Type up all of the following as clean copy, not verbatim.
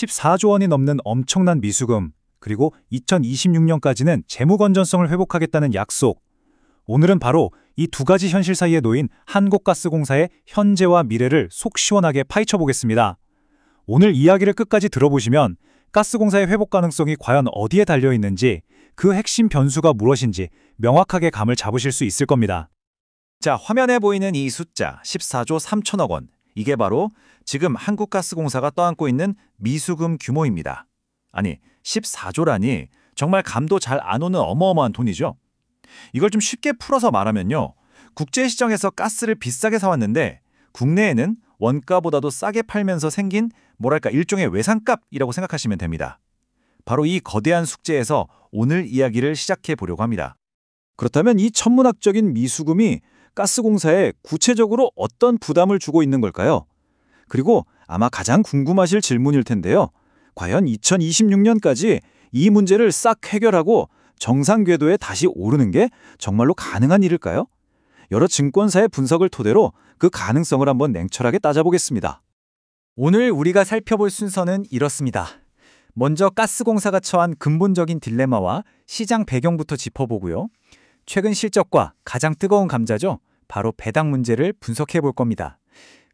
14조 원이 넘는 엄청난 미수금, 그리고 2026년까지는 재무 건전성을 회복하겠다는 약속. 오늘은 바로 이 두 가지 현실 사이에 놓인 한국가스공사의 현재와 미래를 속 시원하게 파헤쳐 보겠습니다. 오늘 이야기를 끝까지 들어보시면 가스공사의 회복 가능성이 과연 어디에 달려 있는지, 그 핵심 변수가 무엇인지 명확하게 감을 잡으실 수 있을 겁니다. 자, 화면에 보이는 이 숫자 14조 3천억 원. 이게 바로 지금 한국가스공사가 떠안고 있는 미수금 규모입니다. 아니, 14조라니 정말 감도 잘 안 오는 어마어마한 돈이죠. 이걸 좀 쉽게 풀어서 말하면요. 국제시장에서 가스를 비싸게 사왔는데 국내에는 원가보다도 싸게 팔면서 생긴 뭐랄까 일종의 외상값이라고 생각하시면 됩니다. 바로 이 거대한 숙제에서 오늘 이야기를 시작해 보려고 합니다. 그렇다면 이 천문학적인 미수금이 가스공사에 구체적으로 어떤 부담을 주고 있는 걸까요? 그리고 아마 가장 궁금하실 질문일 텐데요. 과연 2026년까지 이 문제를 싹 해결하고 정상 궤도에 다시 오르는 게 정말로 가능한 일일까요? 여러 증권사의 분석을 토대로 그 가능성을 한번 냉철하게 따져보겠습니다. 오늘 우리가 살펴볼 순서는 이렇습니다. 먼저 가스공사가 처한 근본적인 딜레마와 시장 배경부터 짚어보고요. 최근 실적과 가장 뜨거운 감자죠. 바로 배당 문제를 분석해 볼 겁니다.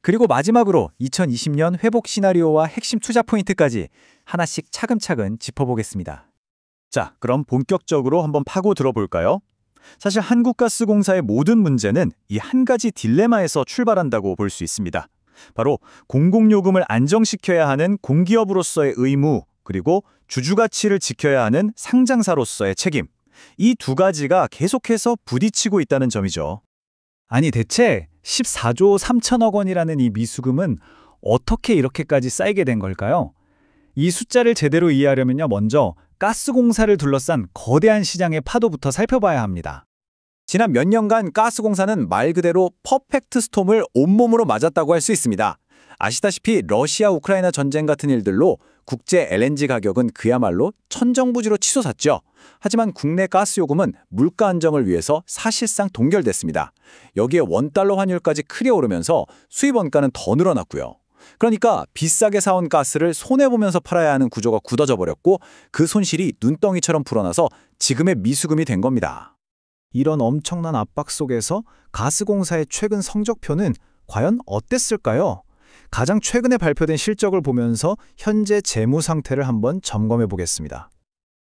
그리고 마지막으로 2020년 회복 시나리오와 핵심 투자 포인트까지 하나씩 차근차근 짚어보겠습니다. 자, 그럼 본격적으로 한번 파고 들어볼까요? 사실 한국가스공사의 모든 문제는 이 한 가지 딜레마에서 출발한다고 볼 수 있습니다. 바로 공공요금을 안정시켜야 하는 공기업으로서의 의무, 그리고 주주가치를 지켜야 하는 상장사로서의 책임. 이 두 가지가 계속해서 부딪히고 있다는 점이죠. 아니, 대체 14조 3천억 원이라는 이 미수금은 어떻게 이렇게까지 쌓이게 된 걸까요? 이 숫자를 제대로 이해하려면요, 먼저 가스공사를 둘러싼 거대한 시장의 파도부터 살펴봐야 합니다. 지난 몇 년간 가스공사는 말 그대로 퍼펙트 스톰을 온몸으로 맞았다고 할 수 있습니다. 아시다시피 러시아 우크라이나 전쟁 같은 일들로 국제 LNG 가격은 그야말로 천정부지로 치솟았죠. 하지만 국내 가스 요금은 물가 안정을 위해서 사실상 동결됐습니다. 여기에 원달러 환율까지 크게 오르면서 수입 원가는 더 늘어났고요. 그러니까 비싸게 사온 가스를 손해보면서 팔아야 하는 구조가 굳어져 버렸고 그 손실이 눈덩이처럼 불어나서 지금의 미수금이 된 겁니다. 이런 엄청난 압박 속에서 가스공사의 최근 성적표는 과연 어땠을까요? 가장 최근에 발표된 실적을 보면서 현재 재무 상태를 한번 점검해 보겠습니다.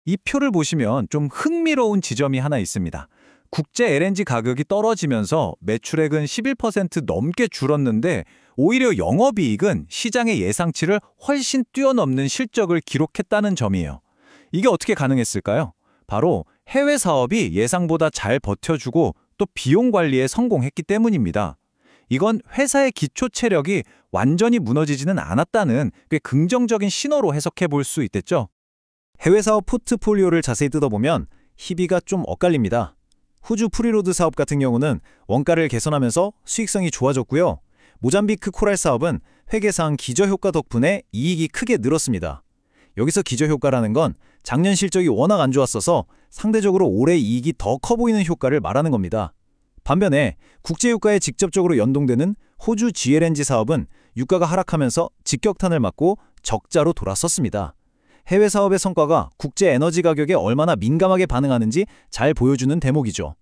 이 표를 보시면 좀 흥미로운 지점이 하나 있습니다. 국제 LNG 가격이 떨어지면서 매출액은 11% 넘게 줄었는데 오히려 영업이익은 시장의 예상치를 훨씬 뛰어넘는 실적을 기록했다는 점이에요. 이게 어떻게 가능했을까요? 바로 해외 사업이 예상보다 잘 버텨주고 또 비용 관리에 성공했기 때문입니다. 이건 회사의 기초 체력이 완전히 무너지지는 않았다는 꽤 긍정적인 신호로 해석해 볼 수 있겠죠. 해외 사업 포트폴리오를 자세히 뜯어보면 희비가 좀 엇갈립니다. 호주 프리로드 사업 같은 경우는 원가를 개선하면서 수익성이 좋아졌고요. 모잠비크 코랄 사업은 회계상 기저효과 덕분에 이익이 크게 늘었습니다. 여기서 기저효과라는 건 작년 실적이 워낙 안 좋았어서 상대적으로 올해 이익이 더 커 보이는 효과를 말하는 겁니다. 반면에 국제유가에 직접적으로 연동되는 호주 GLNG 사업은 유가가 하락하면서 직격탄을 맞고 적자로 돌아섰습니다. 해외 사업의 성과가 국제 에너지 가격에 얼마나 민감하게 반응하는지 잘 보여주는 대목이죠.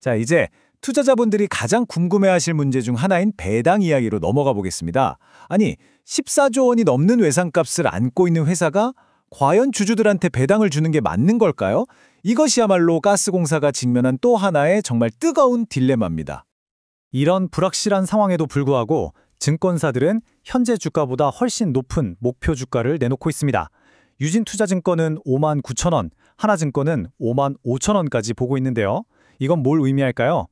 자, 이제 투자자분들이 가장 궁금해하실 문제 중 하나인 배당 이야기로 넘어가 보겠습니다. 아니, 14조 원이 넘는 외상값을 안고 있는 회사가 과연 주주들한테 배당을 주는 게 맞는 걸까요? 이것이야말로 가스공사가 직면한 또 하나의 정말 뜨거운 딜레마입니다. 이런 불확실한 상황에도 불구하고 증권사들은 현재 주가보다 훨씬 높은 목표 주가를 내놓고 있습니다. 유진투자증권은 59,000원, 하나증권은 55,000원까지 보고 있는데요. 이건 뭘 의미할까요?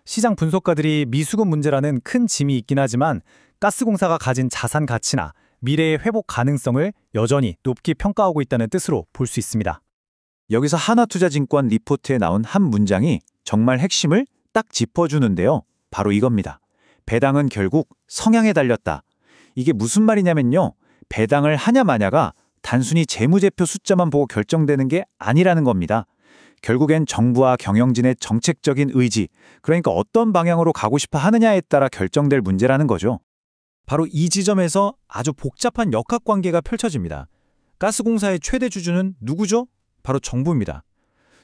시장 분석가들이 미수금 문제라는 큰 짐이 있긴 하지만 가스공사가 가진 자산 가치나 미래의 회복 가능성을 여전히 높게 평가하고 있다는 뜻으로 볼 수 있습니다. 여기서 하나투자증권 리포트에 나온 한 문장이 정말 핵심을 딱 짚어주는데요. 바로 이겁니다. 배당은 결국 성향에 달렸다. 이게 무슨 말이냐면요. 배당을 하냐 마냐가 단순히 재무제표 숫자만 보고 결정되는 게 아니라는 겁니다. 결국엔 정부와 경영진의 정책적인 의지, 그러니까 어떤 방향으로 가고 싶어 하느냐에 따라 결정될 문제라는 거죠. 바로 이 지점에서 아주 복잡한 역학관계가 펼쳐집니다. 가스공사의 최대 주주는 누구죠? 바로 정부입니다.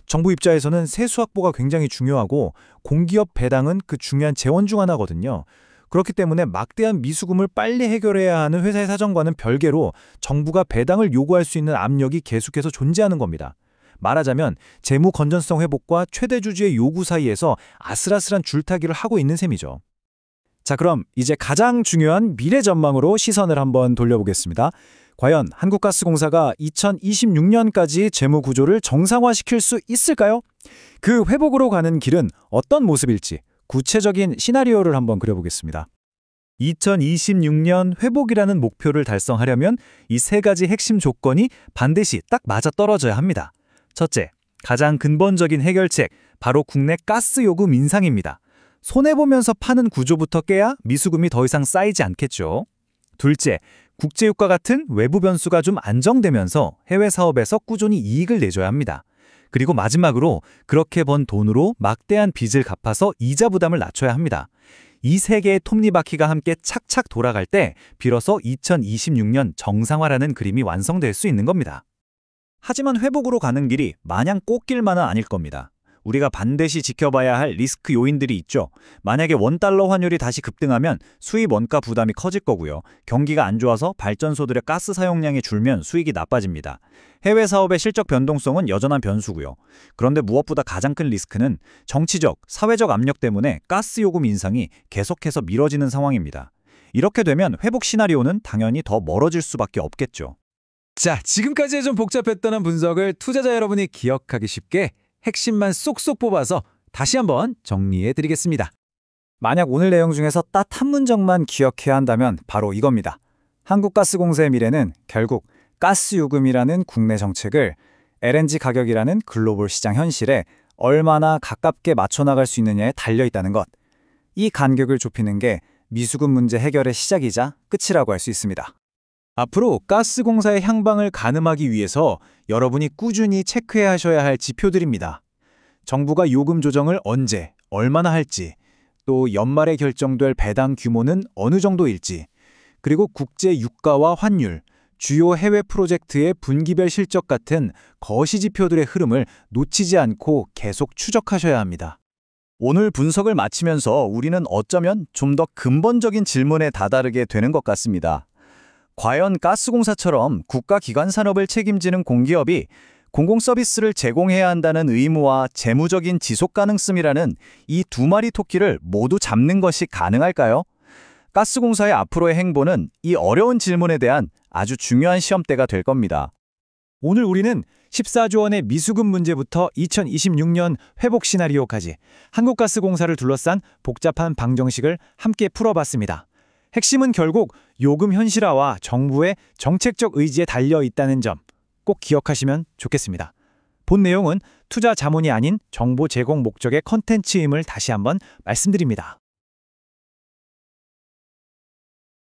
정부 입장에서는 세수 확보가 굉장히 중요하고 공기업 배당은 그 중요한 재원 중 하나거든요. 그렇기 때문에 막대한 미수금을 빨리 해결해야 하는 회사의 사정과는 별개로 정부가 배당을 요구할 수 있는 압력이 계속해서 존재하는 겁니다. 말하자면 재무 건전성 회복과 최대 주주의 요구 사이에서 아슬아슬한 줄타기를 하고 있는 셈이죠. 자, 그럼 이제 가장 중요한 미래 전망으로 시선을 한번 돌려보겠습니다. 과연 한국가스공사가 2026년까지 재무 구조를 정상화시킬 수 있을까요? 그 회복으로 가는 길은 어떤 모습일지 구체적인 시나리오를 한번 그려보겠습니다. 2026년 회복이라는 목표를 달성하려면 이 세 가지 핵심 조건이 반드시 딱 맞아떨어져야 합니다. 첫째, 가장 근본적인 해결책, 바로 국내 가스 요금 인상입니다. 손해보면서 파는 구조부터 깨야 미수금이 더 이상 쌓이지 않겠죠. 둘째, 국제유가 같은 외부 변수가 좀 안정되면서 해외 사업에서 꾸준히 이익을 내줘야 합니다. 그리고 마지막으로 그렇게 번 돈으로 막대한 빚을 갚아서 이자 부담을 낮춰야 합니다. 이 세 개의 톱니바퀴가 함께 착착 돌아갈 때 비로소 2026년 정상화라는 그림이 완성될 수 있는 겁니다. 하지만 회복으로 가는 길이 마냥 꽃길만은 아닐 겁니다. 우리가 반드시 지켜봐야 할 리스크 요인들이 있죠. 만약에 원달러 환율이 다시 급등하면 수입 원가 부담이 커질 거고요. 경기가 안 좋아서 발전소들의 가스 사용량이 줄면 수익이 나빠집니다. 해외 사업의 실적 변동성은 여전한 변수고요. 그런데 무엇보다 가장 큰 리스크는 정치적, 사회적 압력 때문에 가스 요금 인상이 계속해서 미뤄지는 상황입니다. 이렇게 되면 회복 시나리오는 당연히 더 멀어질 수밖에 없겠죠. 자, 지금까지의 좀 복잡했다는 분석을 투자자 여러분이 기억하기 쉽게 핵심만 쏙쏙 뽑아서 다시 한번 정리해드리겠습니다. 만약 오늘 내용 중에서 딱 한 문장만 기억해야 한다면 바로 이겁니다. 한국가스공사의 미래는 결국 가스 요금이라는 국내 정책을 LNG 가격이라는 글로벌 시장 현실에 얼마나 가깝게 맞춰나갈 수 있느냐에 달려있다는 것. 이 간격을 좁히는 게 미수금 문제 해결의 시작이자 끝이라고 할 수 있습니다. 앞으로 가스공사의 향방을 가늠하기 위해서 여러분이 꾸준히 체크해야 하셔야 할 지표들입니다. 정부가 요금 조정을 언제, 얼마나 할지, 또 연말에 결정될 배당 규모는 어느 정도일지, 그리고 국제 유가와 환율, 주요 해외 프로젝트의 분기별 실적 같은 거시 지표들의 흐름을 놓치지 않고 계속 추적하셔야 합니다. 오늘 분석을 마치면서 우리는 어쩌면 좀 더 근본적인 질문에 다다르게 되는 것 같습니다. 과연 가스공사처럼 국가기관 산업을 책임지는 공기업이 공공서비스를 제공해야 한다는 의무와 재무적인 지속 가능성이라는 이 두 마리 토끼를 모두 잡는 것이 가능할까요? 가스공사의 앞으로의 행보는 이 어려운 질문에 대한 아주 중요한 시험대가 될 겁니다. 오늘 우리는 14조 원의 미수금 문제부터 2026년 회복 시나리오까지 한국가스공사를 둘러싼 복잡한 방정식을 함께 풀어봤습니다. 핵심은 결국 요금 현실화와 정부의 정책적 의지에 달려 있다는 점 꼭 기억하시면 좋겠습니다. 본 내용은 투자 자문이 아닌 정보 제공 목적의 컨텐츠임을 다시 한번 말씀드립니다.